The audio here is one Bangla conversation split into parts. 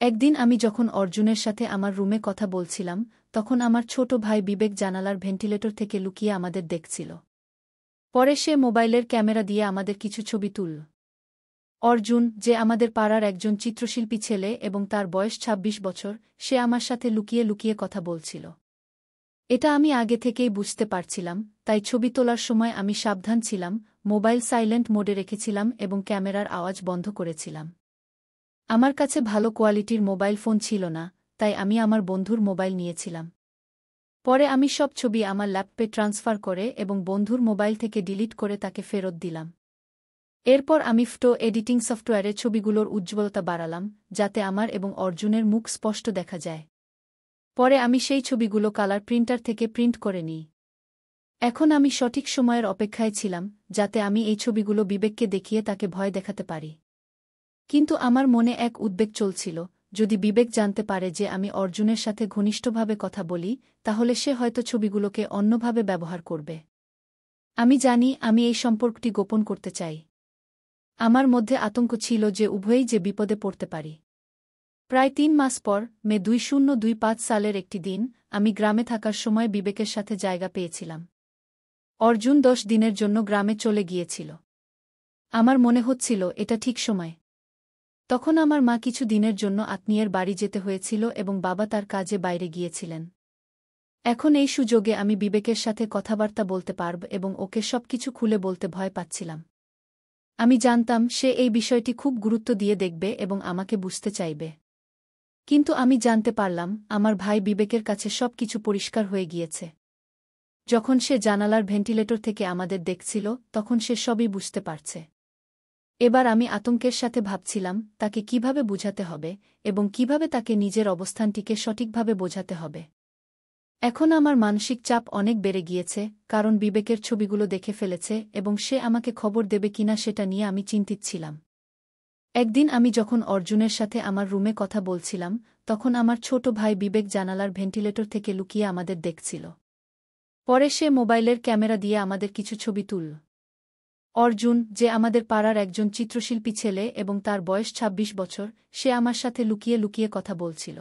একদিন আমি যখন অর্জুনের সাথে আমার রুমে কথা বলছিলাম, তখন আমার ছোট ভাই বিবেক জানালার ভেন্টিলেটর থেকে লুকিয়ে আমাদের দেখছিল। পরে সে মোবাইলের ক্যামেরা দিয়ে আমাদের কিছু ছবি তুলল। অর্জুন, যে আমাদের পাড়ার একজন চিত্রশিল্পী ছেলে এবং তার বয়স ২৬ বছর, সে আমার সাথে লুকিয়ে লুকিয়ে কথা বলছিল। এটা আমি আগে থেকেই বুঝতে পারছিলাম, তাই ছবি তোলার সময় আমি সাবধান ছিলাম, মোবাইল সাইলেন্ট মোডে রেখেছিলাম এবং ক্যামেরার আওয়াজ বন্ধ করেছিলাম। আমার কাছে ভালো কোয়ালিটির মোবাইল ফোন ছিল না, তাই আমি আমার বন্ধুর মোবাইল নিয়েছিলাম। পরে আমি সব ছবি আমার ল্যাপটপে ট্রান্সফার করে এবং বন্ধুর মোবাইল থেকে ডিলিট করে তাকে ফেরত দিলাম। এরপর আমি ফটো এডিটিং সফটওয়্যারে ছবিগুলোর উজ্জ্বলতা বাড়ালাম, যাতে আমার এবং অর্জুনের মুখ স্পষ্ট দেখা যায়। পরে আমি সেই ছবিগুলো কালার প্রিন্টার থেকে প্রিন্ট করে নিই। এখন আমি সঠিক সময়ের অপেক্ষায় ছিলাম, যাতে আমি এই ছবিগুলো বিবেককে দেখিয়ে তাকে ভয় দেখাতে পারি। কিন্তু আমার মনে এক উদ্বেগ চলছিল, যদি বিবেক জানতে পারে যে আমি অর্জুনের সাথে ঘনিষ্ঠভাবে কথা বলি, তাহলে সে হয়তো ছবিগুলোকে অন্যভাবে ব্যবহার করবে। আমি জানি আমি এই সম্পর্কটি গোপন করতে চাই। আমার মধ্যে আতঙ্ক ছিল যে উভয়েই যে বিপদে পড়তে পারি। প্রায় ৩ মাস পর, মে ২০২৫ সালের একটি দিন, আমি গ্রামে থাকার সময় বিবেকের সাথে জায়গা পেয়েছিলাম। অর্জুন ১০ দিনের জন্য গ্রামে চলে গিয়েছিল। আমার মনে হচ্ছিল এটা ঠিক সময়। তখন আমার মা কিছু দিনের জন্য আত্মীয়ের বাড়ি যেতে হয়েছিল এবং বাবা তার কাজে বাইরে গিয়েছিলেন। এখন এই সুযোগে আমি বিবেকের সাথে কথাবার্তা বলতে পারব এবং ওকে সবকিছু খুলে বলতে ভয় পাচ্ছিলাম। আমি জানতাম সে এই বিষয়টি খুব গুরুত্ব দিয়ে দেখবে এবং আমাকে বুঝতে চাইবে। কিন্তু আমি জানতে পারলাম আমার ভাই বিবেকের কাছে সবকিছু পরিষ্কার হয়ে গিয়েছে। যখন সে জানালার ভেন্টিলেটর থেকে আমাদের দেখছিল, তখন সে সবই বুঝতে পারছে। এবার আমি আতঙ্কের সাথে ভাবছিলাম তাকে কিভাবে বুঝাতে হবে এবং কিভাবে তাকে নিজের অবস্থানটিকে সঠিকভাবে বোঝাতে হবে। এখন আমার মানসিক চাপ অনেক বেড়ে গিয়েছে, কারণ বিবেকের ছবিগুলো দেখে ফেলেছে এবং সে আমাকে খবর দেবে কিনা সেটা নিয়ে আমি চিন্তিত ছিলাম। একদিন আমি যখন অর্জুনের সাথে আমার রুমে কথা বলছিলাম, তখন আমার ছোট ভাই বিবেক জানালার ভেন্টিলেটর থেকে লুকিয়ে আমাদের দেখছিল। পরে সে মোবাইলের ক্যামেরা দিয়ে আমাদের কিছু ছবি তুলল। অর্জুন, যে আমাদের পাড়ার একজন চিত্রশিল্পী ছেলে এবং তার বয়স ২৬ বছর, সে আমার সাথে লুকিয়ে লুকিয়ে কথা বলছিল।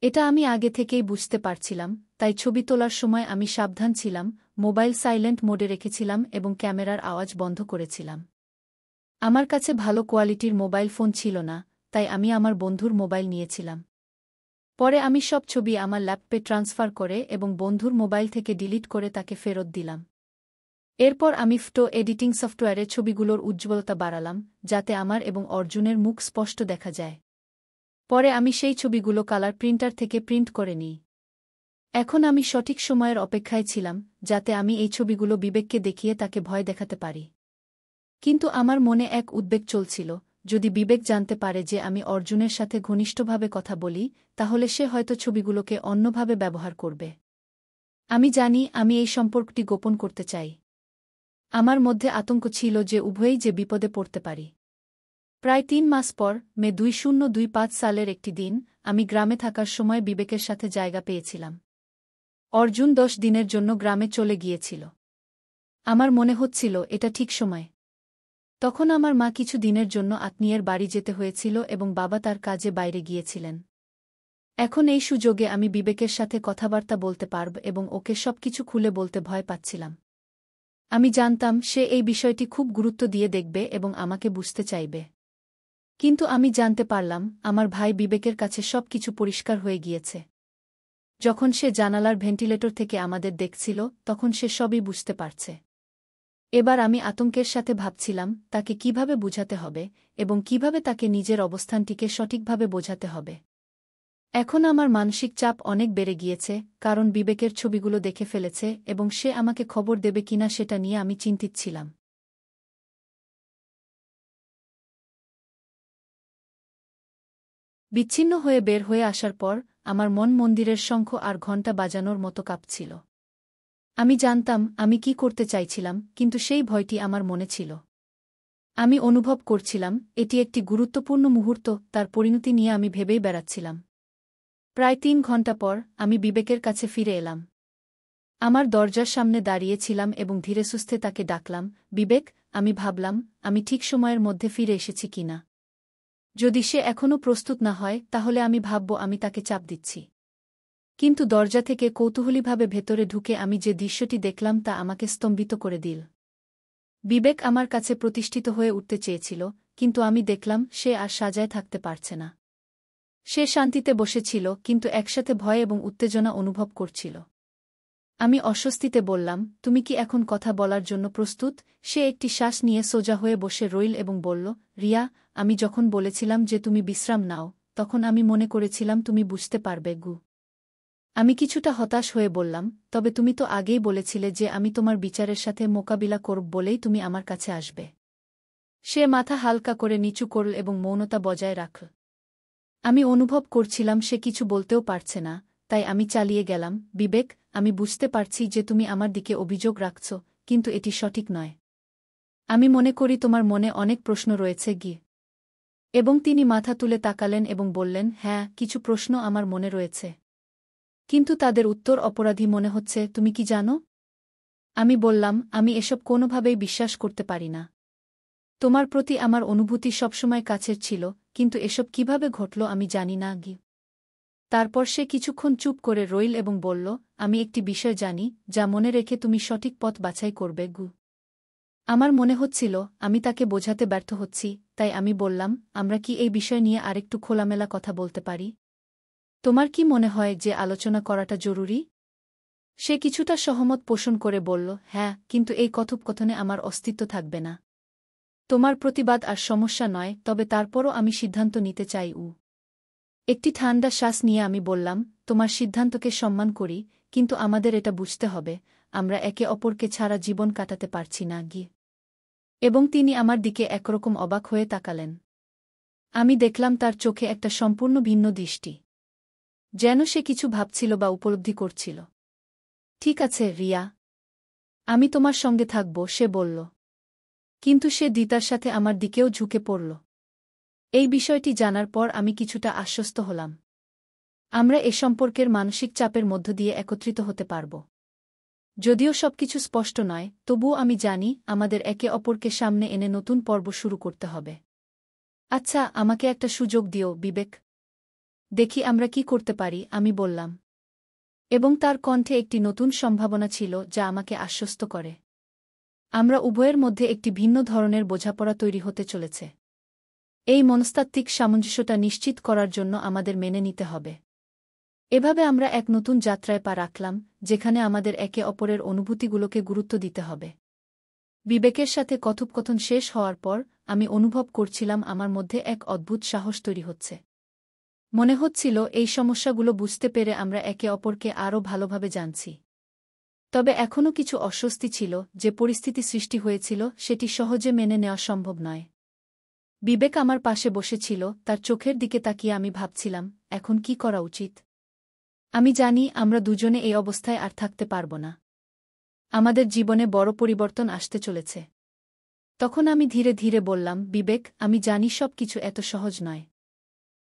এটা আমি আগে থেকেই বুঝতে পারছিলাম, তাই ছবি তোলার সময় আমি সাবধান ছিলাম, মোবাইল সাইলেন্ট মোডে রেখেছিলাম এবং ক্যামেরার আওয়াজ বন্ধ করেছিলাম। আমার কাছে ভালো কোয়ালিটির মোবাইল ফোন ছিল না, তাই আমি আমার বন্ধুর মোবাইল নিয়েছিলাম। পরে আমি সব ছবি আমার ল্যাপটপে ট্রান্সফার করে এবং বন্ধুর মোবাইল থেকে ডিলিট করে তাকে ফেরত দিলাম। এরপর আমি ফটো এডিটিং সফটওয়্যারে ছবিগুলোর উজ্জ্বলতা বাড়ালাম, যাতে আমার এবং অর্জুনের মুখ স্পষ্ট দেখা যায়। পরে আমি সেই ছবিগুলো কালার প্রিন্টার থেকে প্রিন্ট করে নিই। এখন আমি সঠিক সময়ের অপেক্ষায় ছিলাম, যাতে আমি এই ছবিগুলো বিবেককে দেখিয়ে তাকে ভয় দেখাতে পারি। কিন্তু আমার মনে এক উদ্বেগ চলছিল, যদি বিবেক জানতে পারে যে আমি অর্জুনের সাথে ঘনিষ্ঠভাবে কথা বলি, তাহলে সে হয়তো ছবিগুলোকে অন্যভাবে ব্যবহার করবে। আমি জানি আমি এই সম্পর্কটি গোপন করতে চাই। আমার মধ্যে আতঙ্ক ছিল যে উভয়েই যে বিপদে পড়তে পারি। প্রায় ৩ মাস পর, মে ২০২৫ সালের একটি দিন, আমি গ্রামে থাকার সময় বিবেকের সাথে জায়গা পেয়েছিলাম। অর্জুন ১০ দিনের জন্য গ্রামে চলে গিয়েছিল। আমার মনে হচ্ছিল এটা ঠিক সময়। তখন আমার মা কিছু দিনের জন্য আত্মীয়ের বাড়ি যেতে হয়েছিল এবং বাবা তার কাজে বাইরে গিয়েছিলেন। এখন এই সুযোগে আমি বিবেকের সাথে কথাবার্তা বলতে পারব এবং ওকে সবকিছু খুলে বলতে ভয় পাচ্ছিলাম। আমি জানতাম সে এই বিষয়টি খুব গুরুত্ব দিয়ে দেখবে এবং আমাকে বুঝতে চাইবে। কিন্তু আমি জানতে পারলাম আমার ভাই বিবেকের কাছে সবকিছু পরিষ্কার হয়ে গিয়েছে। যখন সে জানালার ভেন্টিলেটর থেকে আমাদের দেখছিল, তখন সে সবই বুঝতে পারছে। এবার আমি আতঙ্কের সাথে ভাবছিলাম তাকে কিভাবে বুঝাতে হবে এবং কিভাবে তাকে নিজের অবস্থানটিকে সঠিকভাবে বোঝাতে হবে। এখন আমার মানসিক চাপ অনেক বেড়ে গিয়েছে, কারণ বিবেকের ছবিগুলো দেখে ফেলেছে এবং সে আমাকে খবর দেবে কিনা সেটা নিয়ে আমি চিন্তিত ছিলাম। বিচ্ছিন্ন হয়ে বের হয়ে আসার পর আমার মন মন্দিরের শঙ্খ আর ঘণ্টা বাজানোর মতো কাঁপছিল। আমি জানতাম আমি কি করতে চাইছিলাম, কিন্তু সেই ভয়টি আমার মনে ছিল। আমি অনুভব করছিলাম এটি একটি গুরুত্বপূর্ণ মুহূর্ত, তার পরিণতি নিয়ে আমি ভেবেই বেড়াচ্ছিলাম। প্রায় ৩ ঘণ্টা পর আমি বিবেকের কাছে ফিরে এলাম। আমার দরজার সামনে দাঁড়িয়েছিলাম এবং ধীরে সুস্থে তাকে ডাকলাম, বিবেক। আমি ভাবলাম আমি ঠিক সময়ের মধ্যে ফিরে এসেছি কিনা। যদি সে এখনও প্রস্তুত না হয় তাহলে আমি ভাবব আমি তাকে চাপ দিচ্ছি। কিন্তু দরজা থেকে কৌতূহলীভাবে ভেতরে ঢুকে আমি যে দৃশ্যটি দেখলাম তা আমাকে স্তম্ভিত করে দিল। বিবেক আমার কাছে প্রতিষ্ঠিত হয়ে উঠতে চেয়েছিল, কিন্তু আমি দেখলাম সে আর সাজায় থাকতে পারছে না। সে শান্তিতে বসেছিল, কিন্তু একসাথে ভয় এবং উত্তেজনা অনুভব করছিল। আমি অস্বস্তিতে বললাম, তুমি কি এখন কথা বলার জন্য প্রস্তুত? সে একটি শ্বাস নিয়ে সোজা হয়ে বসে রইল এবং বলল, রিয়া, আমি যখন বলেছিলাম যে তুমি বিশ্রাম নাও, তখন আমি মনে করেছিলাম তুমি বুঝতে পারবে গু। আমি কিছুটা হতাশ হয়ে বললাম, তবে তুমি তো আগেই বলেছিলে যে আমি তোমার বিচারের সাথে মোকাবিলা করব বলেই তুমি আমার কাছে আসবে। সে মাথা হালকা করে নিচু করল এবং মৌনতা বজায় রাখল। আমি অনুভব করছিলাম সে কিছু বলতেও পারছে না, তাই আমি চালিয়ে গেলাম, বিবেক, আমি বুঝতে পারছি যে তুমি আমার দিকে অভিযোগ রাখছ, কিন্তু এটি সঠিক নয়। আমি মনে করি তোমার মনে অনেক প্রশ্ন রয়েছে গি। এবং তিনি মাথা তুলে তাকালেন এবং বললেন, হ্যাঁ, কিছু প্রশ্ন আমার মনে রয়েছে। কিন্তু তাদের উত্তর অপরাধী মনে হচ্ছে, তুমি কি জানো? আমি বললাম, আমি এসব কোনোভাবেই বিশ্বাস করতে পারি না। তোমার প্রতি আমার অনুভূতি সবসময় কাছের ছিল, কিন্তু এসব কিভাবে ঘটল আমি জানি না গি। তারপর সে কিছুক্ষণ চুপ করে রইল এবং বলল, আমি একটি বিষয় জানি, যা মনে রেখে তুমি সঠিক পথ বাছাই করবে গু। আমার মনে হচ্ছিল আমি তাকে বোঝাতে ব্যর্থ হচ্ছি, তাই আমি বললাম, আমরা কি এই বিষয় নিয়ে আরেকটু খোলামেলা কথা বলতে পারি? তোমার কি মনে হয় যে আলোচনা করাটা জরুরি? সে কিছুটা সহমত পোষণ করে বলল, হ্যাঁ, কিন্তু এই কথোপকথনে আমার অস্তিত্ব থাকবে না। তোমার প্রতিবাদ আর সমস্যা নয়, তবে তারপরও আমি সিদ্ধান্ত নিতে চাই। একটি ঠান্ডা শ্বাস নিয়ে আমি বললাম, তোমার সিদ্ধান্তকে সম্মান করি, কিন্তু আমাদের এটা বুঝতে হবে, আমরা একে অপরকে ছাড়া জীবন কাটাতে পারছি না গি। এবং তিনি আমার দিকে একরকম অবাক হয়ে তাকালেন। আমি দেখলাম তার চোখে একটা সম্পূর্ণ ভিন্ন দৃষ্টি। যেন সে কিছু ভাবছিল বা উপলব্ধি করছিল। ঠিক আছে, রিয়া। আমি তোমার সঙ্গে থাকব, সে বলল। কিন্তু সে দ্বিতার সাথে আমার দিকেও ঝুঁকে পড়ল। এই বিষয়টি জানার পর আমি কিছুটা আশ্বস্ত হলাম। আমরা এ সম্পর্কের মানসিক চাপের মধ্য দিয়ে একত্রিত হতে পারব। যদিও সবকিছু স্পষ্ট নয়, তবুও আমি জানি আমাদের একে অপরকে সামনে এনে নতুন পর্ব শুরু করতে হবে। আচ্ছা, আমাকে একটা সুযোগ দিও, বিবেক। দেখি আমরা কি করতে পারি, আমি বললাম। এবং তার কণ্ঠে একটি নতুন সম্ভাবনা ছিল যা আমাকে আশ্বস্ত করে। আমরা উভয়ের মধ্যে একটি ভিন্ন ধরনের বোঝাপড়া তৈরি হতে চলেছে। এই মনস্তাত্ত্বিক সামঞ্জস্যতা নিশ্চিত করার জন্য আমাদের মেনে নিতে হবে। এভাবে আমরা এক নতুন যাত্রায় পা রাখলাম, যেখানে আমাদের একে অপরের অনুভূতিগুলোকে গুরুত্ব দিতে হবে। বিবেকের সাথে কথোপকথন শেষ হওয়ার পর আমি অনুভব করছিলাম আমার মধ্যে এক অদ্ভুত সাহস তৈরি হচ্ছে। মনে হচ্ছিল এই সমস্যাগুলো বুঝতে পেরে আমরা একে অপরকে আরও ভালোভাবে জানছি। তবে এখনও কিছু অস্বস্তি ছিল, যে পরিস্থিতি সৃষ্টি হয়েছিল সেটি সহজে মেনে নেওয়া সম্ভব নয়। বিবেক আমার পাশে বসেছিল, তার চোখের দিকে তাকিয়ে আমি ভাবছিলাম, এখন কি করা উচিত। আমি জানি আমরা দুজনে এই অবস্থায় আর থাকতে পারব না। আমাদের জীবনে বড় পরিবর্তন আসতে চলেছে। তখন আমি ধীরে ধীরে বললাম, বিবেক, আমি জানি সব কিছু এত সহজ নয়।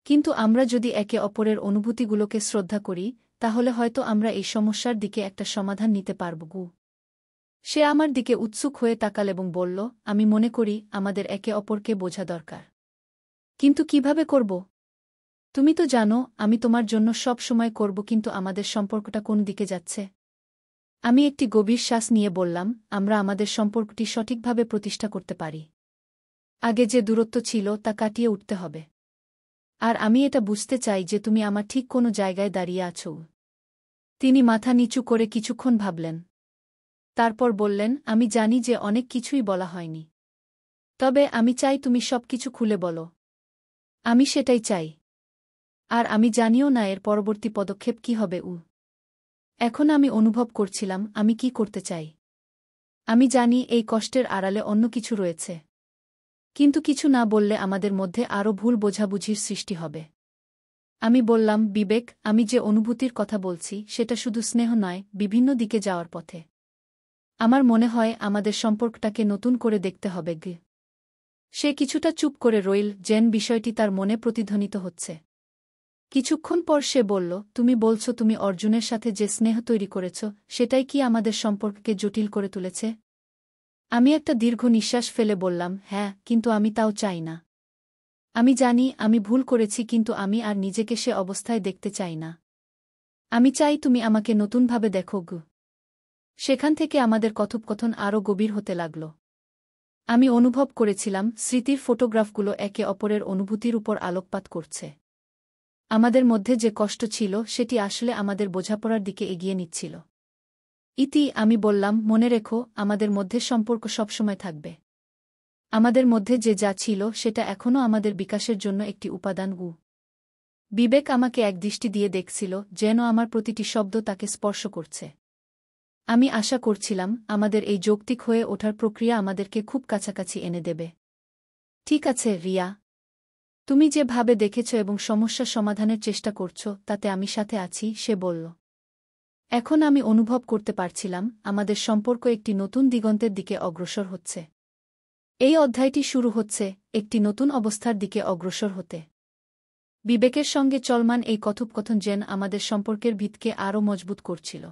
কিন্তু আমরা যদি একে অপরের অনুভূতিগুলোকে শ্রদ্ধা করি, তাহলে হয়তো আমরা এই সমস্যার দিকে একটা সমাধান নিতে পারব গু। সে আমার দিকে উৎসুক হয়ে তাকাল এবং বলল, আমি মনে করি আমাদের একে অপরকে বোঝা দরকার। কিন্তু কিভাবে করব? তুমি তো জানো আমি তোমার জন্য সব সময় করব, কিন্তু আমাদের সম্পর্কটা কোন দিকে যাচ্ছে? আমি একটি গভীর শ্বাস নিয়ে বললাম, আমরা আমাদের সম্পর্কটি সঠিকভাবে প্রতিষ্ঠা করতে পারি। আগে যে দূরত্ব ছিল তা কাটিয়ে উঠতে হবে। আর আমি এটা বুঝতে চাই যে তুমি আমার ঠিক কোনো জায়গায় দাঁড়িয়ে আছো। তিনি মাথা নিচু করে কিছুক্ষণ ভাবলেন। তারপর বললেন, আমি জানি যে অনেক কিছুই বলা হয়নি। তবে আমি চাই তুমি সবকিছু খুলে বলো। আমি সেটাই চাই। আর আমি জানিও না এর পরবর্তী পদক্ষেপ কি হবে। এখন আমি অনুভব করছিলাম আমি কি করতে চাই। আমি জানি এই কষ্টের আড়ালে অন্য কিছু রয়েছে। কিন্তু কিছু না বললে আমাদের মধ্যে আরও ভুল বোঝাবুঝির সৃষ্টি হবে। আমি বললাম, বিবেক, আমি যে অনুভূতির কথা বলছি সেটা শুধু স্নেহ নয়, বিভিন্ন দিকে যাওয়ার পথে। আমার মনে হয় আমাদের সম্পর্কটাকে নতুন করে দেখতে হবে গে। সে কিছুটা চুপ করে রইল, যেন বিষয়টি তার মনে প্রতিধ্বনিত হচ্ছে। কিছুক্ষণ পর সে বলল, তুমি বলছো তুমি অর্জুনের সাথে যে স্নেহ তৈরি করেছ সেটাই কি আমাদের সম্পর্ককে জটিল করে তুলেছে? আমি একটা দীর্ঘ নিঃশ্বাস ফেলে বললাম, হ্যাঁ, কিন্তু আমি তাও চাই না। আমি জানি আমি ভুল করেছি, কিন্তু আমি আর নিজেকে সে অবস্থায় দেখতে চাই না। আমি চাই তুমি আমাকে নতুনভাবে দেখো গু। সেখান থেকে আমাদের কথোপকথন আরও গভীর হতে লাগল। আমি অনুভব করেছিলাম স্মৃতির ফটোগ্রাফগুলো একে অপরের অনুভূতির উপর আলোকপাত করছে। আমাদের মধ্যে যে কষ্ট ছিল সেটি আসলে আমাদের বোঝাপড়ার দিকে এগিয়ে নিচ্ছিল। ইতি, আমি বললাম, মনে রেখো, আমাদের মধ্যে সম্পর্ক সবসময় থাকবে। আমাদের মধ্যে যে যা ছিল সেটা এখনও আমাদের বিকাশের জন্য একটি উপাদান। বিবেক আমাকে একদৃষ্টি দিয়ে দেখছিল, যেন আমার প্রতিটি শব্দ তাকে স্পর্শ করছে। আমি আশা করছিলাম আমাদের এই যৌক্তিক হয়ে ওঠার প্রক্রিয়া আমাদেরকে খুব কাছাকাছি এনে দেবে। ঠিক আছে রিয়া, তুমি যেভাবে দেখেছ এবং সমস্যা সমাধানের চেষ্টা করছ তাতে আমি সাথে আছি, সে বলল। এখন আমি অনুভব করতে পারছিলাম আমাদের সম্পর্ক একটি নতুন দিগন্তের দিকে অগ্রসর হচ্ছে। এই অধ্যায়টি শুরু হচ্ছে একটি নতুন অবস্থার দিকে অগ্রসর হতে। বিবেকের সঙ্গে চলমান এই কথোপকথন যেন আমাদের সম্পর্কের ভিতকে আরও মজবুত করছিল।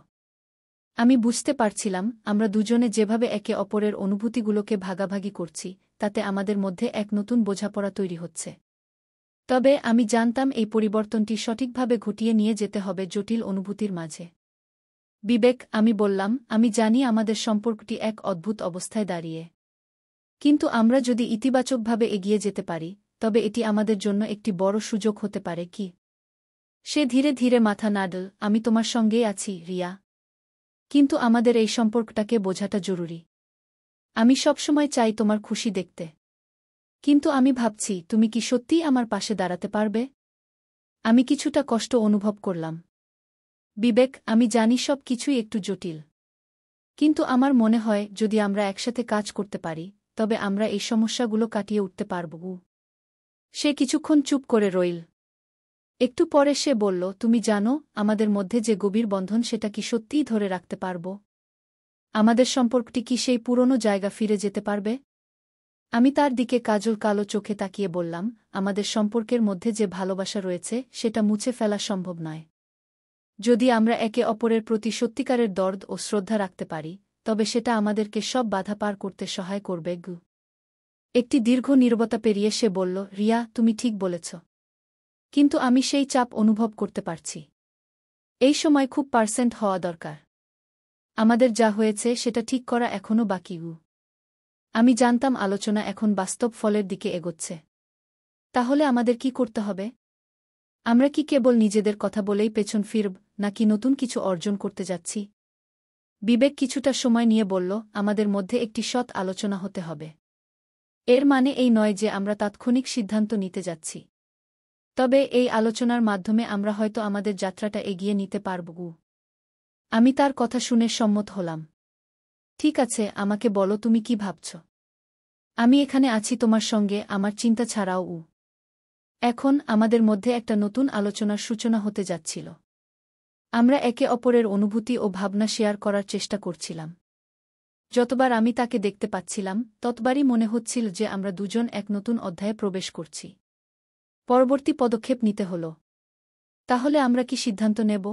আমি বুঝতে পারছিলাম আমরা দুজনে যেভাবে একে অপরের অনুভূতিগুলোকে ভাগাভাগি করছি তাতে আমাদের মধ্যে এক নতুন বোঝাপড়া তৈরি হচ্ছে। তবে আমি জানতাম এই পরিবর্তনটি সঠিকভাবে ঘটিয়ে নিয়ে যেতে হবে জটিল অনুভূতির মাঝে। বিবেক, আমি বললাম, আমি জানি আমাদের সম্পর্কটি এক অদ্ভুত অবস্থায় দাঁড়িয়ে। কিন্তু আমরা যদি ইতিবাচকভাবে এগিয়ে যেতে পারি তবে এটি আমাদের জন্য একটি বড় সুযোগ হতে পারে কি? সে ধীরে ধীরে মাথা নাড়ল। আমি তোমার সঙ্গেই আছি রিয়া, কিন্তু আমাদের এই সম্পর্কটাকে বোঝাটা জরুরি। আমি সবসময় চাই তোমার খুশি দেখতে, কিন্তু আমি ভাবছি তুমি কি সত্যিই আমার পাশে দাঁড়াতে পারবে? আমি কিছুটা কষ্ট অনুভব করলাম। বিবেক, আমি জানি সব কিছুই একটু জটিল, কিন্তু আমার মনে হয় যদি আমরা একসাথে কাজ করতে পারি তবে আমরা এই সমস্যাগুলো কাটিয়ে উঠতে পারব। সে কিছুক্ষণ চুপ করে রইল। একটু পরে সে বলল, তুমি জানো আমাদের মধ্যে যে গভীর বন্ধন সেটা কি সত্যিই ধরে রাখতে পারব? আমাদের সম্পর্কটি কি সেই পুরনো জায়গা ফিরে যেতে পারবে? আমি তার দিকে কাজল কালো চোখে তাকিয়ে বললাম, আমাদের সম্পর্কের মধ্যে যে ভালোবাসা রয়েছে সেটা মুছে ফেলা সম্ভব নয়। যদি আমরা একে অপরের প্রতি সত্যিকারের দরদ ও শ্রদ্ধা রাখতে পারি তবে সেটা আমাদেরকে সব বাধা পার করতে সহায় করবে। একটি দীর্ঘ নীরবতা পেরিয়ে সে বলল, রিয়া, তুমি ঠিক বলেছ, কিন্তু আমি সেই চাপ অনুভব করতে পারছি। এই সময় খুব পার্সেন্ট হওয়া দরকার। আমাদের যা হয়েছে সেটা ঠিক করা এখনও বাকি। আমি জানতাম আলোচনা এখন বাস্তব ফলের দিকে এগোচ্ছে। তাহলে আমাদের কি করতে হবে? আমরা কি কেবল নিজেদের কথা বলেই পেছন ফিরব, নাকি নতুন কিছু অর্জন করতে যাচ্ছি? বিবেক কিছুটা সময় নিয়ে বলল, আমাদের মধ্যে একটি সৎ আলোচনা হতে হবে। এর মানে এই নয় যে আমরা তাৎক্ষণিক সিদ্ধান্ত নিতে যাচ্ছি। তবে এই আলোচনার মাধ্যমে আমরা হয়তো আমাদের যাত্রাটা এগিয়ে নিতে পারব। আমি তার কথা শুনে সম্মত হলাম। ঠিক আছে, আমাকে বলো তুমি কি ভাবছ। আমি এখানে আছি তোমার সঙ্গে, আমার চিন্তা ছাড়াও। এখন আমাদের মধ্যে একটা নতুন আলোচনার সূচনা হতে যাচ্ছিল। আমরা একে অপরের অনুভূতি ও ভাবনা শেয়ার করার চেষ্টা করছিলাম। যতবার আমি তাকে দেখতে পাচ্ছিলাম ততবারই মনে হচ্ছিল যে আমরা দুজন এক নতুন অধ্যায়ে প্রবেশ করছি। পরবর্তী পদক্ষেপ নিতে হল। তাহলে আমরা কি সিদ্ধান্ত নেব?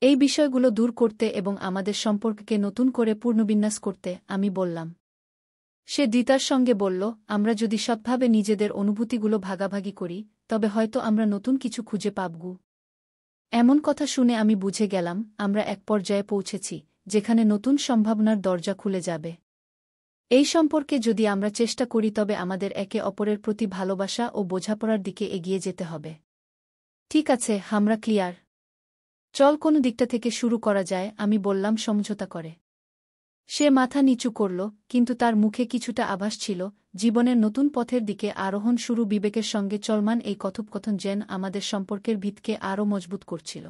এই বিষয়গুলো দূর করতে এবং আমাদের সম্পর্ককে নতুন করে পুনর্বিন্যাস করতে, আমি বললাম। সে দ্বিতার সঙ্গে বলল, আমরা যদি সৎভাবে নিজেদের অনুভূতিগুলো ভাগাভাগি করি তবে হয়তো আমরা নতুন কিছু খুঁজে পাবগ। এমন কথা শুনে আমি বুঝে গেলাম আমরা এক পর্যায়ে পৌঁছেছি যেখানে নতুন সম্ভাবনার দরজা খুলে যাবে। এই সম্পর্কে যদি আমরা চেষ্টা করি তবে আমাদের একে অপরের প্রতি ভালোবাসা ও বোঝাপড়ার দিকে এগিয়ে যেতে হবে। ঠিক আছে, আমরা ক্লিয়ার। চল কোন দিকটা থেকে শুরু করা যায়, আমি বললাম সমঝোতা করে। সে মাথা নিচু করল, কিন্তু তার মুখে কিছুটা আভাস ছিল জীবনের নতুন পথের দিকে আরোহণ শুরু। বিবেকের সঙ্গে চলমান এই কথোপকথন যেন আমাদের সম্পর্কের ভিতকে আরও মজবুত করছিল।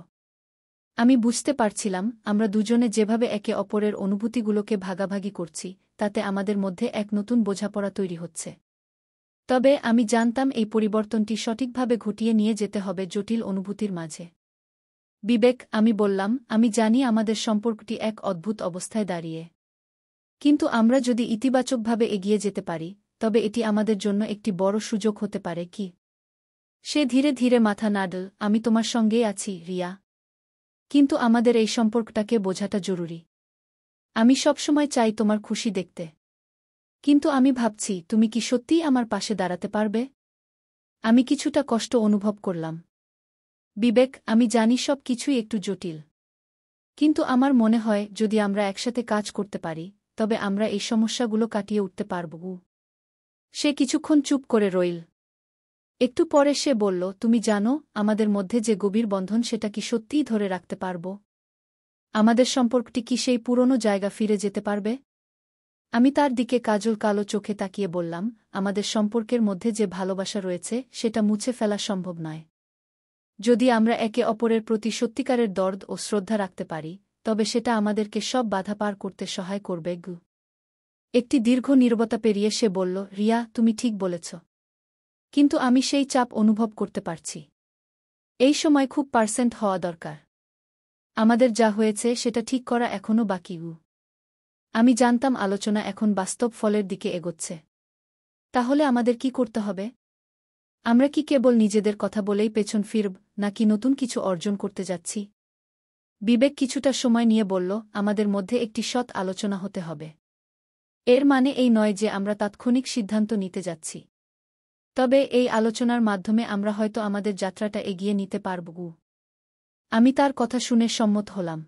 আমি বুঝতে পারছিলাম আমরা দুজনে যেভাবে একে অপরের অনুভূতিগুলোকে ভাগাভাগি করছি তাতে আমাদের মধ্যে এক নতুন বোঝাপড়া তৈরি হচ্ছে। তবে আমি জানতাম এই পরিবর্তনটি সঠিকভাবে ঘটিয়ে নিয়ে যেতে হবে জটিল অনুভূতির মাঝে। বিবেক, আমি বললাম, আমি জানি আমাদের সম্পর্কটি এক অদ্ভুত অবস্থায় দাঁড়িয়ে। কিন্তু আমরা যদি ইতিবাচকভাবে এগিয়ে যেতে পারি তবে এটি আমাদের জন্য একটি বড় সুযোগ হতে পারে কি? সে ধীরে ধীরে মাথা নাড়ল। আমি তোমার সঙ্গেই আছি রিয়া, কিন্তু আমাদের এই সম্পর্কটাকে বোঝাটা জরুরি। আমি সবসময় চাই তোমার খুশি দেখতে, কিন্তু আমি ভাবছি তুমি কি সত্যিই আমার পাশে দাঁড়াতে পারবে? আমি কিছুটা কষ্ট অনুভব করলাম। বিবেক, আমি জানি সব কিছুই একটু জটিল। কিন্তু আমার মনে হয় যদি আমরা একসাথে কাজ করতে পারি, তবে আমরা এই সমস্যাগুলো কাটিয়ে উঠতে পারব। সে কিছুক্ষণ চুপ করে রইল। একটু পরে সে বলল, তুমি জানো, আমাদের মধ্যে যে গভীর বন্ধন সেটা কি সত্যিই ধরে রাখতে পারব? আমাদের সম্পর্কটি কি সেই পুরনো জায়গা ফিরে যেতে পারবে? আমি তার দিকে কাজল কালো চোখে তাকিয়ে বললাম, আমাদের সম্পর্কের মধ্যে যে ভালোবাসা রয়েছে সেটা মুছে ফেলা সম্ভব নয়। যদি আমরা একে অপরের প্রতি সত্যিকারের দরদ ও শ্রদ্ধা রাখতে পারি, তবে সেটা আমাদেরকে সব বাধা পার করতে সহায় করবে। একটি দীর্ঘ নীরবতা পেরিয়ে সে বলল, রিয়া, তুমি ঠিক বলেছ। কিন্তু আমি সেই চাপ অনুভব করতে পারছি। এই সময় খুব পার্সেন্ট হওয়া দরকার। আমাদের যা হয়েছে সেটা ঠিক করা এখনও বাকি। আমি জানতাম আলোচনা এখন বাস্তব ফলের দিকে এগোচ্ছে। তাহলে আমাদের কি করতে হবে? আমরা কি কেবল নিজেদের কথা বলেই পেছন ফিরব, নাকি নতুন কিছু অর্জন করতে যাচ্ছি? বিবেক কিছুটা সময় নিয়ে বলল, আমাদের মধ্যে একটি সৎ আলোচনা হতে হবে। এর মানে এই নয় যে আমরা তাৎক্ষণিক সিদ্ধান্ত নিতে যাচ্ছি। তবে এই আলোচনার মাধ্যমে আমরা হয়তো আমাদের যাত্রাটা এগিয়ে নিতে পারব। আমি তার কথা শুনে সম্মত হলাম।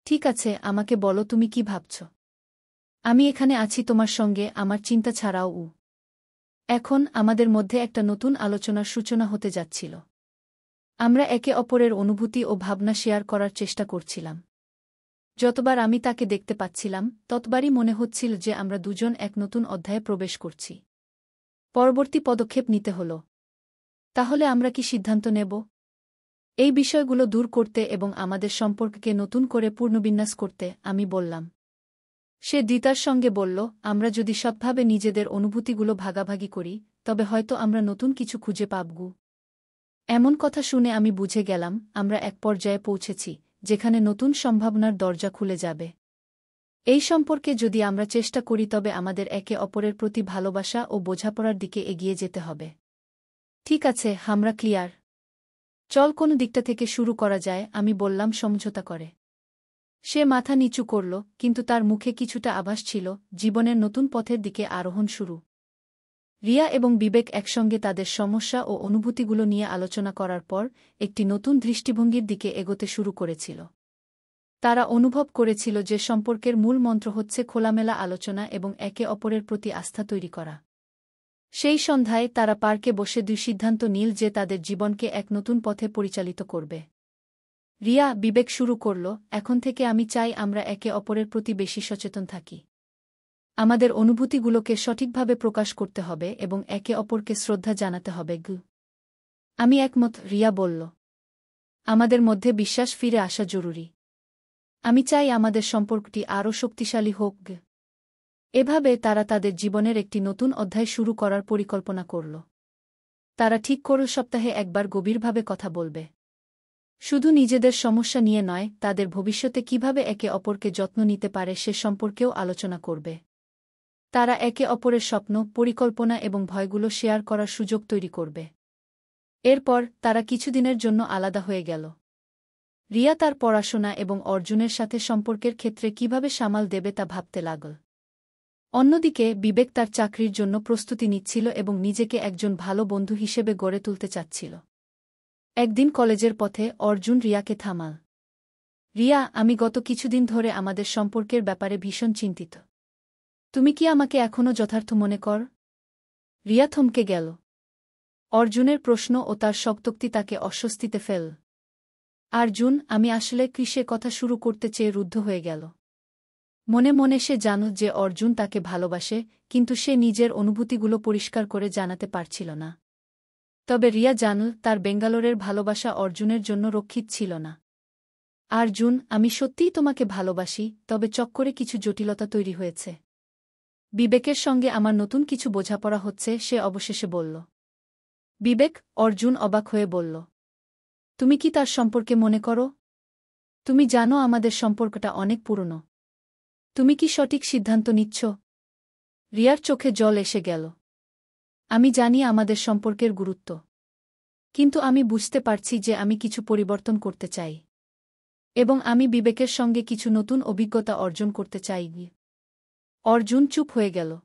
ঠিক আছে, আমাকে বলো তুমি কি ভাবছ। আমি এখানে আছি তোমার সঙ্গে, আমার চিন্তা ছাড়াও। এখন আমাদের মধ্যে একটা নতুন আলোচনার সূচনা হতে যাচ্ছিল। আমরা একে অপরের অনুভূতি ও ভাবনা শেয়ার করার চেষ্টা করছিলাম। যতবার আমি তাকে দেখতে পাচ্ছিলাম, ততবারই মনে হচ্ছিল যে আমরা দুজন এক নতুন অধ্যায়ে প্রবেশ করছি। পরবর্তী পদক্ষেপ নিতে হল। তাহলে আমরা কি সিদ্ধান্ত নেব? এই বিষয়গুলো দূর করতে এবং আমাদের সম্পর্ককে নতুন করে পুনর্বিন্যাস করতে, আমি বললাম। সে দ্বিতার সঙ্গে বলল, আমরা যদি সৎভাবে নিজেদের অনুভূতিগুলো ভাগাভাগি করি, তবে হয়তো আমরা নতুন কিছু খুঁজে পাবগু। এমন কথা শুনে আমি বুঝে গেলাম, আমরা এক পর্যায়ে পৌঁছেছি, যেখানে নতুন সম্ভাবনার দরজা খুলে যাবে। এই সম্পর্কে যদি আমরা চেষ্টা করি তবে আমাদের একে অপরের প্রতি ভালোবাসা ও বোঝাপড়ার দিকে এগিয়ে যেতে হবে। ঠিক আছে, আমরা ক্লিয়ার। চল কোন দিকটা থেকে শুরু করা যায়, আমি বললাম সমঝোতা করে। সে মাথা নিচু করল, কিন্তু তার মুখে কিছুটা আভাস ছিল, জীবনের নতুন পথের দিকে আরোহণ শুরু। রিয়া এবং বিবেক একসঙ্গে তাদের সমস্যা ও অনুভূতিগুলো নিয়ে আলোচনা করার পর একটি নতুন দৃষ্টিভঙ্গির দিকে এগোতে শুরু করেছিল। তারা অনুভব করেছিল যে সম্পর্কের মূল মন্ত্র হচ্ছে খোলামেলা আলোচনা এবং একে অপরের প্রতি আস্থা তৈরি করা। সেই সন্ধ্যায় তারা পার্কে বসে দুই সিদ্ধান্ত নিল যে তাদের জীবনকে এক নতুন পথে পরিচালিত করবে। রিয়া, বিবেক শুরু করল, এখন থেকে আমি চাই আমরা একে অপরের প্রতি বেশি সচেতন থাকি। আমাদের অনুভূতিগুলোকে সঠিকভাবে প্রকাশ করতে হবে এবং একে অপরকে শ্রদ্ধা জানাতে হবে। আমি একমত, রিয়া বলল। আমাদের মধ্যে বিশ্বাস ফিরে আসা জরুরি। আমি চাই আমাদের সম্পর্কটি আরও শক্তিশালী হোক। এভাবে তারা তাদের জীবনের একটি নতুন অধ্যায় শুরু করার পরিকল্পনা করল। তারা ঠিক করল সপ্তাহে একবার গভীরভাবে কথা বলবে। শুধু নিজেদের সমস্যা নিয়ে নয়, তাদের ভবিষ্যতে কিভাবে একে অপরকে যত্ন নিতে পারে সে সম্পর্কেও আলোচনা করবে। তারা একে অপরের স্বপ্ন, পরিকল্পনা এবং ভয়গুলো শেয়ার করার সুযোগ তৈরি করবে। এরপর তারা কিছুদিনের জন্য আলাদা হয়ে গেল। রিয়া তার পড়াশোনা এবং অর্জুনের সাথে সম্পর্কের ক্ষেত্রে কিভাবে সামাল দেবে তা ভাবতে লাগল। অন্যদিকে বিবেক তার চাকরির জন্য প্রস্তুতি নিচ্ছিল এবং নিজেকে একজন ভালো বন্ধু হিসেবে গড়ে তুলতে চাচ্ছিল। একদিন কলেজের পথে অর্জুন রিয়াকে থামাল। রিয়া, আমি গত কিছুদিন ধরে আমাদের সম্পর্কের ব্যাপারে ভীষণ চিন্তিত। তুমি কি আমাকে এখনও যথার্থ মনে কর? রিয়া থমকে গেল। অর্জুনের প্রশ্ন ও তার শক্তোক্তি তাকে অস্বস্তিতে ফেল। অর্জুন, আমি আসলে কিসে কথা শুরু করতে চেয়ে রুদ্ধ হয়ে গেল। মনে মনে সে জানত যে অর্জুন তাকে ভালোবাসে, কিন্তু সে নিজের অনুভূতিগুলো পরিষ্কার করে জানাতে পারছিল না। তবে রিয়া জানল তার বেঙ্গালোরের ভালোবাসা অর্জুনের জন্য রক্ষিত ছিল না। অর্জুন, আমি সত্যিই তোমাকে ভালোবাসি, তবে চক্করে কিছু জটিলতা তৈরি হয়েছে। বিবেকের সঙ্গে আমার নতুন কিছু বোঝাপড়া হচ্ছে, সে অবশেষে বলল। বিবেক, অর্জুন অবাক হয়ে বলল। তুমি কি তার সম্পর্কে মনে করো? তুমি জানো আমাদের সম্পর্কটা অনেক পুরনো। তুমি কি সঠিক সিদ্ধান্ত নিচ্ছ? রিয়ার চোখে জল এসে গেল। আমি জানি আমাদের সম্পর্কের গুরুত্ব। কিন্তু আমি বুঝতে পারছি যে আমি কিছু পরিবর্তন করতে চাই। এবং আমি বিবেকের সঙ্গে কিছু নতুন অভিজ্ঞতা অর্জন করতে চাই। অর্জুন চুপ হয়ে গেল।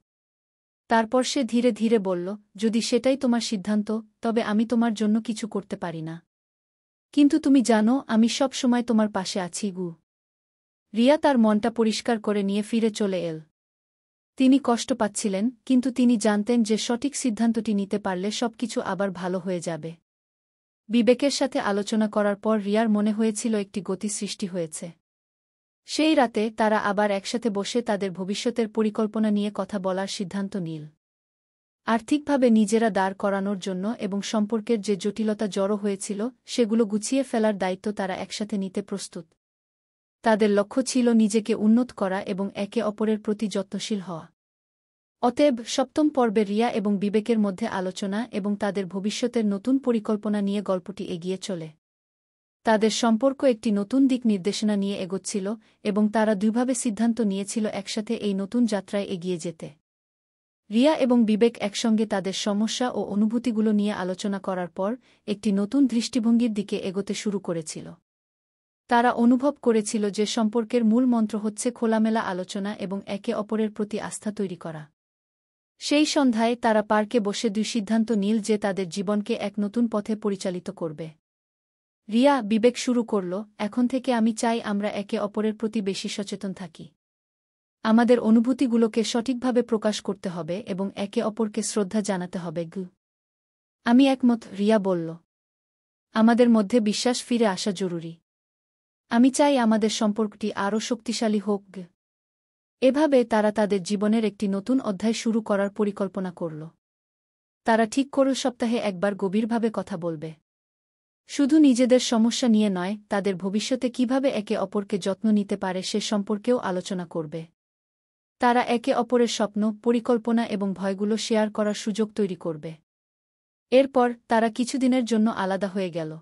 তারপর সে ধীরে ধীরে বলল, যদি সেটাই তোমার সিদ্ধান্ত, তবে আমি তোমার জন্য কিছু করতে পারি না। কিন্তু তুমি জানো আমি সব সময় তোমার পাশে আছি গু। রিয়া তার মনটা পরিষ্কার করে নিয়ে ফিরে চলে এল। তিনি কষ্ট পাচ্ছিলেন, কিন্তু তিনি জানতেন যে সঠিক সিদ্ধান্তটি নিতে পারলে সবকিছু আবার ভালো হয়ে যাবে। বিবেকের সাথে আলোচনা করার পর রিয়ার মনে হয়েছিল একটি গতি সৃষ্টি হয়েছে। সেই রাতে তারা আবার একসাথে বসে তাদের ভবিষ্যতের পরিকল্পনা নিয়ে কথা বলার সিদ্ধান্ত নিল। আর্থিকভাবে নিজেরা দাঁড় করানোর জন্য এবং সম্পর্কের যে জটিলতা জড়ো হয়েছিল সেগুলো গুছিয়ে ফেলার দায়িত্ব তারা একসাথে নিতে প্রস্তুত। তাদের লক্ষ্য ছিল নিজেকে উন্নত করা এবং একে অপরের প্রতি যত্নশীল হওয়া। অতএব সপ্তম পর্বে রিয়া এবং বিবেকের মধ্যে আলোচনা এবং তাদের ভবিষ্যতের নতুন পরিকল্পনা নিয়ে গল্পটি এগিয়ে চলে। তাদের সম্পর্ক একটি নতুন দিক নির্দেশনা নিয়ে এগোচ্ছিল এবং তারা দুইভাবে সিদ্ধান্ত নিয়েছিল একসাথে এই নতুন যাত্রায় এগিয়ে যেতে। রিয়া এবং বিবেক একসঙ্গে তাদের সমস্যা ও অনুভূতিগুলো নিয়ে আলোচনা করার পর একটি নতুন দৃষ্টিভঙ্গির দিকে এগোতে শুরু করেছিল। তারা অনুভব করেছিল যে সম্পর্কের মূল মন্ত্র হচ্ছে খোলামেলা আলোচনা এবং একে অপরের প্রতি আস্থা তৈরি করা। সেই সন্ধ্যায় তারা পার্কে বসে দুই সিদ্ধান্ত নিল যে তাদের জীবনকে এক নতুন পথে পরিচালিত করবে। রিয়া বিবেক শুরু করল, এখন থেকে আমি চাই আমরা একে অপরের প্রতি বেশি সচেতন থাকি। আমাদের অনুভূতিগুলোকে সঠিকভাবে প্রকাশ করতে হবে এবং একে অপরকে শ্রদ্ধা জানাতে হবে গু। আমি একমত, রিয়া বলল। আমাদের মধ্যে বিশ্বাস ফিরে আসা জরুরি। আমি চাই আমাদের সম্পর্কটি আরও শক্তিশালী হোক গে। এভাবে তারা তাদের জীবনের একটি নতুন অধ্যায় শুরু করার পরিকল্পনা করল। তারা ঠিক করল সপ্তাহে একবার গভীরভাবে কথা বলবে। শুধু নিজেদের সমস্যা নিয়ে নয়, তাদের ভবিষ্যতে কিভাবে একে অপরকে যত্ন নিতে পারে সে সম্পর্কেও আলোচনা করবে। তারা একে অপরের স্বপ্ন, পরিকল্পনা এবং ভয়গুলো শেয়ার করার সুযোগ তৈরি করবে। এরপর তারা কিছুদিনের জন্য আলাদা হয়ে গেল।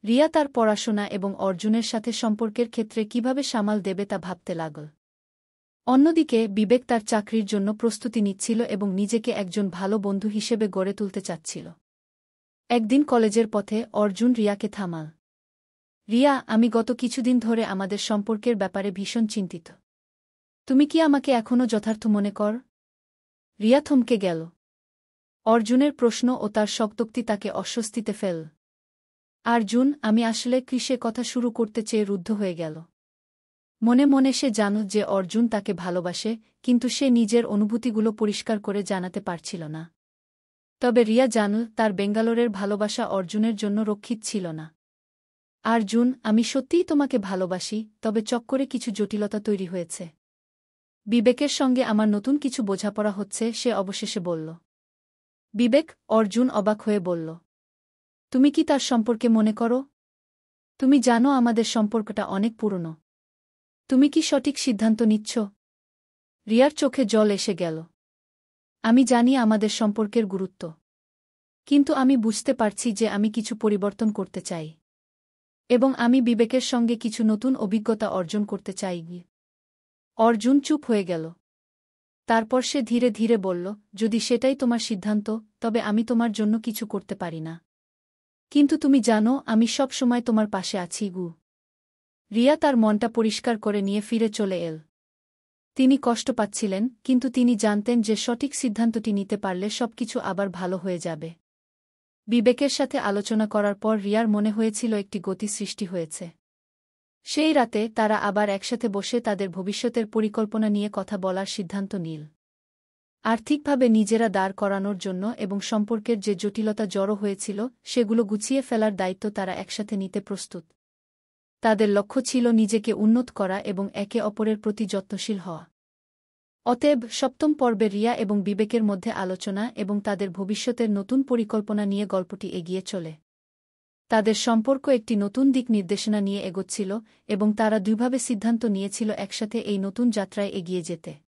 রিয়া তার পড়াশোনা এবং অর্জুনের সাথে সম্পর্কের ক্ষেত্রে কিভাবে সামাল দেবে তা ভাবতে লাগল। অন্যদিকে বিবেক তার চাকরির জন্য প্রস্তুতি নিচ্ছিল এবং নিজেকে একজন ভালো বন্ধু হিসেবে গড়ে তুলতে চাচ্ছিল। একদিন কলেজের পথে অর্জুন রিয়াকে থামাল। রিয়া, আমি গত কিছুদিন ধরে আমাদের সম্পর্কের ব্যাপারে ভীষণ চিন্তিত। তুমি কি আমাকে এখনও যথার্থ মনে কর? রিয়া থমকে গেল। অর্জুনের প্রশ্ন ও তার শক্তোক্তি তাকে অস্বস্তিতে ফেল। অর্জুন, আমি আসলে কিসে কথা শুরু করতে চেয়ে রুদ্ধ হয়ে গেল। মনে মনে সে জানত যে অর্জুন তাকে ভালোবাসে, কিন্তু সে নিজের অনুভূতিগুলো পরিষ্কার করে জানাতে পারছিল না। তবে রিয়া জানল তার বেঙ্গালোরের ভালোবাসা অর্জুনের জন্য রক্ষিত ছিল না। অর্জুন, আমি সত্যিই তোমাকে ভালোবাসি, তবে চক্করে কিছু জটিলতা তৈরি হয়েছে। বিবেকের সঙ্গে আমার নতুন কিছু বোঝাপড়া হচ্ছে, সে অবশেষে বলল। বিবেক, অর্জুন অবাক হয়ে বলল। তুমি কি তার সম্পর্কে মনে করো? তুমি জানো আমাদের সম্পর্কটা অনেক পুরনো। তুমি কি সঠিক সিদ্ধান্ত নিচ্ছ? রিয়ার চোখে জল এসে গেল। আমি জানি আমাদের সম্পর্কের গুরুত্ব। কিন্তু আমি বুঝতে পারছি যে আমি কিছু পরিবর্তন করতে চাই। এবং আমি বিবেকের সঙ্গে কিছু নতুন অভিজ্ঞতা অর্জন করতে চাই। অর্জুন চুপ হয়ে গেল। তারপর সে ধীরে ধীরে বলল, যদি সেটাই তোমার সিদ্ধান্ত, তবে আমি তোমার জন্য কিছু করতে পারি না। কিন্তু তুমি জানো আমি সব সময় তোমার পাশে আছি গু। রিয়া তার মনটা পরিষ্কার করে নিয়ে ফিরে চলে এল। তিনি কষ্ট পাচ্ছিলেন, কিন্তু তিনি জানতেন যে সঠিক সিদ্ধান্তটি নিতে পারলে সবকিছু আবার ভালো হয়ে যাবে। বিবেকের সাথে আলোচনা করার পর রিয়ার মনে হয়েছিল একটি গতি সৃষ্টি হয়েছে। সেই রাতে তারা আবার একসাথে বসে তাদের ভবিষ্যতের পরিকল্পনা নিয়ে কথা বলার সিদ্ধান্ত নিল। আর্থিকভাবে নিজেরা দাঁড় করানোর জন্য এবং সম্পর্কের যে জটিলতা জড়ো হয়েছিল সেগুলো গুছিয়ে ফেলার দায়িত্ব তারা একসাথে নিতে প্রস্তুত। তাদের লক্ষ্য ছিল নিজেকে উন্নত করা এবং একে অপরের প্রতি যত্নশীল হওয়া। অতএব সপ্তম পর্বে রিয়া এবং বিবেকের মধ্যে আলোচনা এবং তাদের ভবিষ্যতের নতুন পরিকল্পনা নিয়ে গল্পটি এগিয়ে চলে। তাদের সম্পর্ক একটি নতুন দিক নির্দেশনা নিয়ে এগোচ্ছিল এবং তারা দুইভাবে সিদ্ধান্ত নিয়েছিল একসাথে এই নতুন যাত্রায় এগিয়ে যেতে।